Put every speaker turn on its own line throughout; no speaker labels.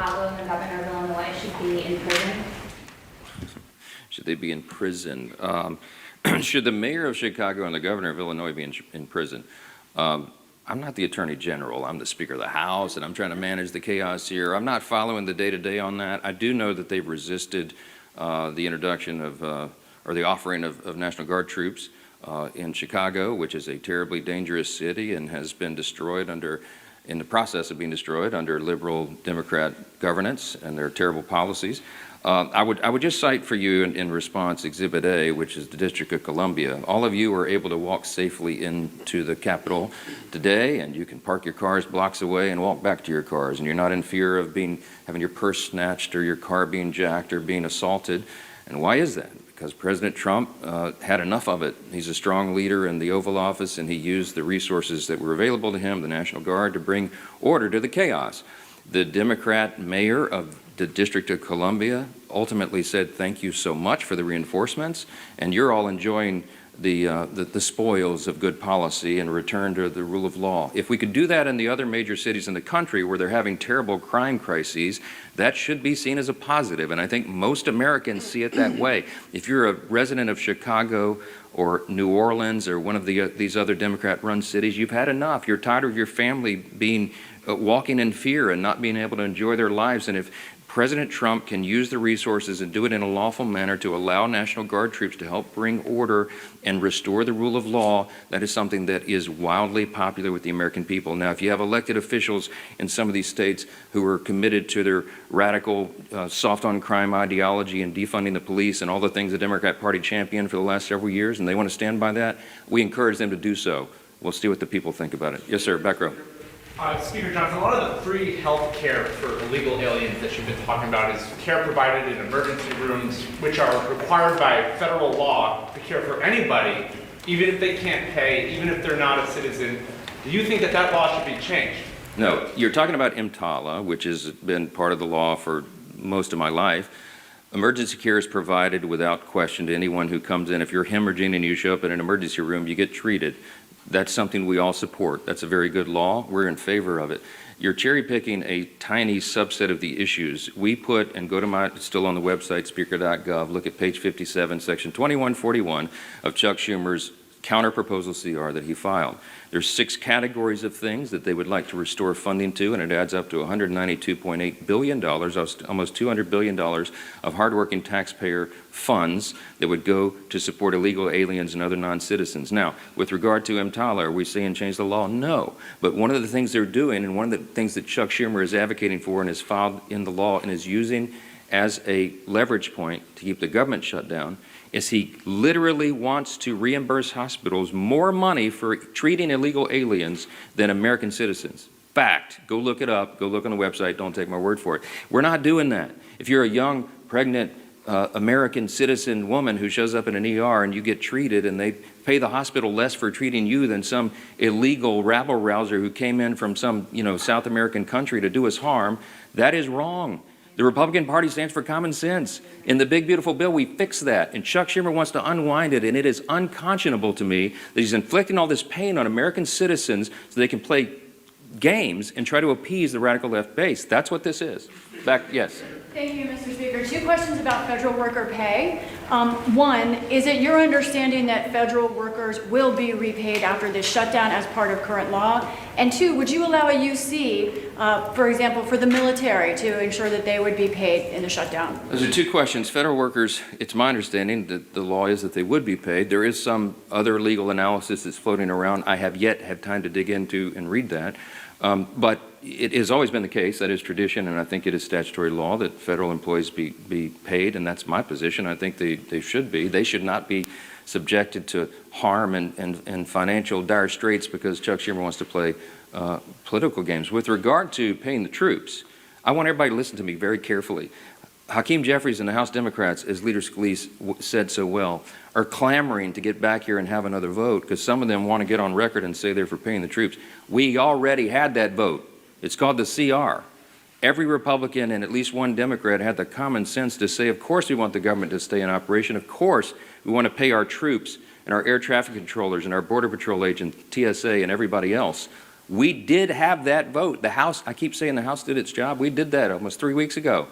Chicago and the governor of Illinois should be in prison?
Should they be in prison? Should the mayor of Chicago and the governor of Illinois be in prison? I'm not the attorney general. I'm the Speaker of the House, and I'm trying to manage the chaos here. I'm not following the day-to-day on that. I do know that they've resisted the introduction of, or the offering of National Guard troops in Chicago, which is a terribly dangerous city and has been destroyed in the process of being destroyed under liberal Democrat governance and their terrible policies. I would just cite for you in response Exhibit A, which is the District of Columbia. All of you were able to walk safely into the Capitol today, and you can park your cars blocks away and walk back to your cars, and you're not in fear of having your purse snatched or your car being jacked or being assaulted. And why is that? Because President Trump had enough of it. He's a strong leader in the Oval Office, and he used the resources that were available to him, the National Guard, to bring order to the chaos. The Democrat mayor of the District of Columbia ultimately said, thank you so much for the reinforcements, and you're all enjoying the spoils of good policy and return to the rule of law. If we could do that in the other major cities in the country where they're having terrible crime crises, that should be seen as a positive, and I think most Americans see it that way. If you're a resident of Chicago or New Orleans or one of these other Democrat-run cities, you've had enough. You're tired of your family being walking in fear and not being able to enjoy their lives, and if President Trump can use the resources and do it in a lawful manner to allow National Guard troops to help bring order and restore the rule of law, that is something that is wildly popular with the American people. Now, if you have elected officials in some of these states who are committed to their radical, soft-on-crime ideology and defunding the police and all the things the Democrat Party championed for the last several years, and they want to stand by that, we encourage them to do so. We'll see what the people think about it. Yes, sir. Back row.
Speaker Johnson, a lot of the free health care for illegal aliens that you've been talking about is care provided in emergency rooms, which are required by federal law to care for anybody, even if they can't pay, even if they're not a citizen. Do you think that that law should be changed?
No. You're talking about EMTALA, which has been part of the law for most of my life. Emergency care is provided without question to anyone who comes in. If you're hemorrhaging and you show up in an emergency room, you get treated. That's something we all support. That's a very good law. We're in favor of it. You're cherry picking a tiny subset of the issues. We put, and go to it's still on the website, speaker.gov, look at page 57, section 2141 of Chuck Schumer's counter-proposal CR that he filed. There's 6 categories of things that they would like to restore funding to, and it adds up to $192.8 billion, almost $200 billion of hardworking taxpayer funds that would go to support illegal aliens and other non-citizens. Now, with regard to EMTALA, are we saying change the law? No. But one of the things they're doing, and one of the things that Chuck Schumer is advocating for and has filed in the law and is using as a leverage point to keep the government shut down, is he literally wants to reimburse hospitals more money for treating illegal aliens than American citizens. Fact. Go look it up. Go look on the website. Don't take my word for it. We're not doing that. If you're a young, pregnant American citizen woman who shows up in an ER and you get treated and they pay the hospital less for treating you than some illegal rabble-rouser who came in from some, South American country to do us harm, that is wrong. The Republican Party stands for common sense. In the big, beautiful bill, we fix that. And Chuck Schumer wants to unwind it, and it is unconscionable to me that he's inflicting all this pain on American citizens so they can play games and try to appease the radical left base. That's what this is. Back, yes.
Thank you, Mr. Speaker. 2 questions about federal worker pay. One, is it your understanding that federal workers will be repaid after this shutdown as part of current law? And 2, would you allow a UC, for example, for the military to ensure that they would be paid in the shutdown?
Those are 2 questions. Federal workers, it's my understanding that the law is that they would be paid. There is some other legal analysis that's floating around. I have yet had time to dig into and read that. But it has always been the case, that is tradition, and I think it is statutory law that federal employees be paid, and that's my position. I think they should be. They should not be subjected to harm and financial dire straits because Chuck Schumer wants to play political games. With regard to paying the troops, I want everybody to listen to me very carefully. Hakeem Jeffries and the House Democrats, as Leader Scalise said so well, are clamoring to get back here and have another vote because some of them want to get on record and say they're for paying the troops. We already had that vote. It's called the CR. Every Republican and at least one Democrat had the common sense to say, of course we want the government to stay in operation. Of course we want to pay our troops and our air traffic controllers and our Border Patrol agents, TSA, and everybody else. We did have that vote. The House, I keep saying the House did its job. We did that almost 3 weeks ago.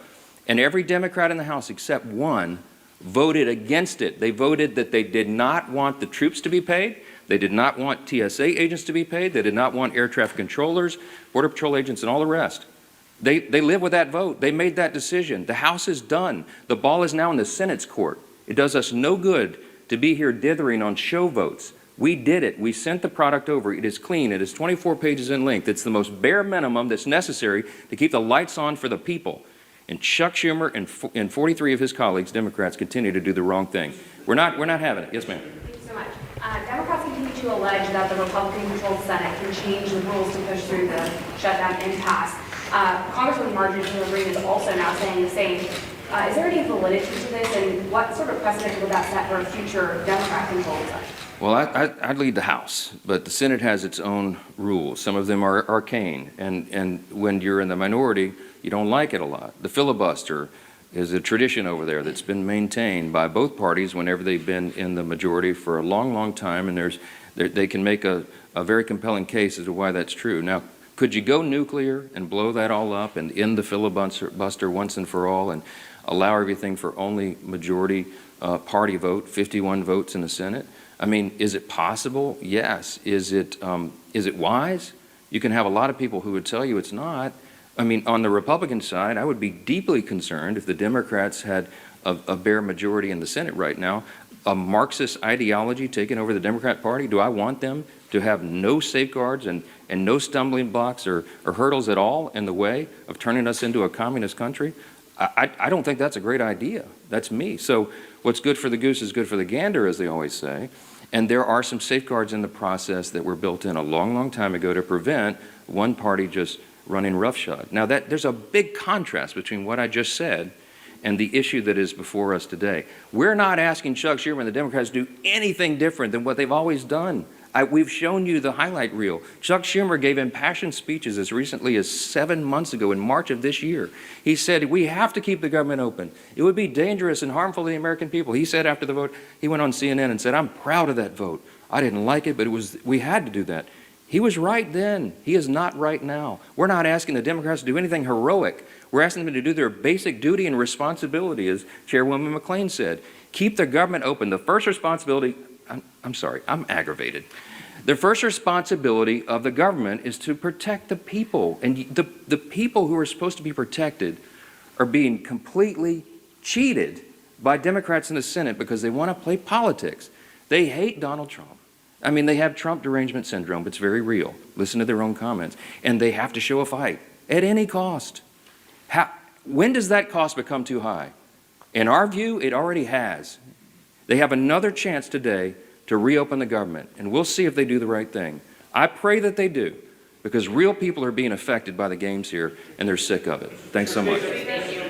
And every Democrat in the House except one voted against it. They voted that they did not want the troops to be paid. They did not want TSA agents to be paid. They did not want air traffic controllers, Border Patrol agents, and all the rest. They live with that vote. They made that decision. The House is done. The ball is now in the Senate's court. It does us no good to be here dithering on show votes. We did it. We sent the product over. It is clean. It is 24 pages in length. It's the most bare minimum that's necessary to keep the lights on for the people. And Chuck Schumer and 43 of his colleagues, Democrats, continue to do the wrong thing. We're not having it. Yes, ma'am.
Thank you so much. Democrats continue to allege that the Republican-controlled Senate can change the rules to push through the shutdown impasse. Congresswoman Marjorie Taylor Greene is also now saying the same. Is there any validity to this, and what sort of precedent would that set for a future Democrat-controlled Senate?
Well, I'd lead the House, but the Senate has its own rules. Some of them are arcane, and when you're in the minority, you don't like it a lot. The filibuster is a tradition over there that's been maintained by both parties whenever they've been in the majority for a long, long time, and they can make a very compelling case as to why that's true. Now, could you go nuclear and blow that all up and end the filibuster once and for all and allow everything for only majority party vote, 51 votes in the Senate? I mean, is it possible? Yes. Is it wise? You can have a lot of people who would tell you it's not. I mean, on the Republican side, I would be deeply concerned if the Democrats had a bare majority in the Senate right now. A Marxist ideology taking over the Democrat Party, do I want them to have no safeguards and no stumbling blocks or hurdles at all in the way of turning us into a communist country? I don't think that's a great idea. That's me. So what's good for the goose is good for the gander, as they always say. And there are some safeguards in the process that were built in a long, long time ago to prevent one party just running roughshod. Now, there's a big contrast between what I just said and the issue that is before us today. We're not asking Chuck Schumer and the Democrats to do anything different than what they've always done. We've shown you the highlight reel. Chuck Schumer gave impassioned speeches as recently as 7 months ago in March of this year. He said, we have to keep the government open. It would be dangerous and harmful to the American people. He said after the vote, he went on CNN and said, I'm proud of that vote. I didn't like it, but we had to do that. He was right then. He is not right now. We're not asking the Democrats to do anything heroic. We're asking them to do their basic duty and responsibility, as Chairwoman McClain said. Keep the government open. The first responsibility, I'm sorry, I'm aggravated. The first responsibility of the government is to protect the people. And the people who are supposed to be protected are being completely cheated by Democrats in the Senate because they want to play politics. They hate Donald Trump. I mean, they have Trump derangement syndrome. It's very real. Listen to their own comments. And they have to show a fight at any cost. When does that cost become too high? In our view, it already has. They have another chance today to reopen the government, and we'll see if they do the right thing. I pray that they do, because real people are being affected by the games here, and they're sick of it. Thanks so much.
Thank you.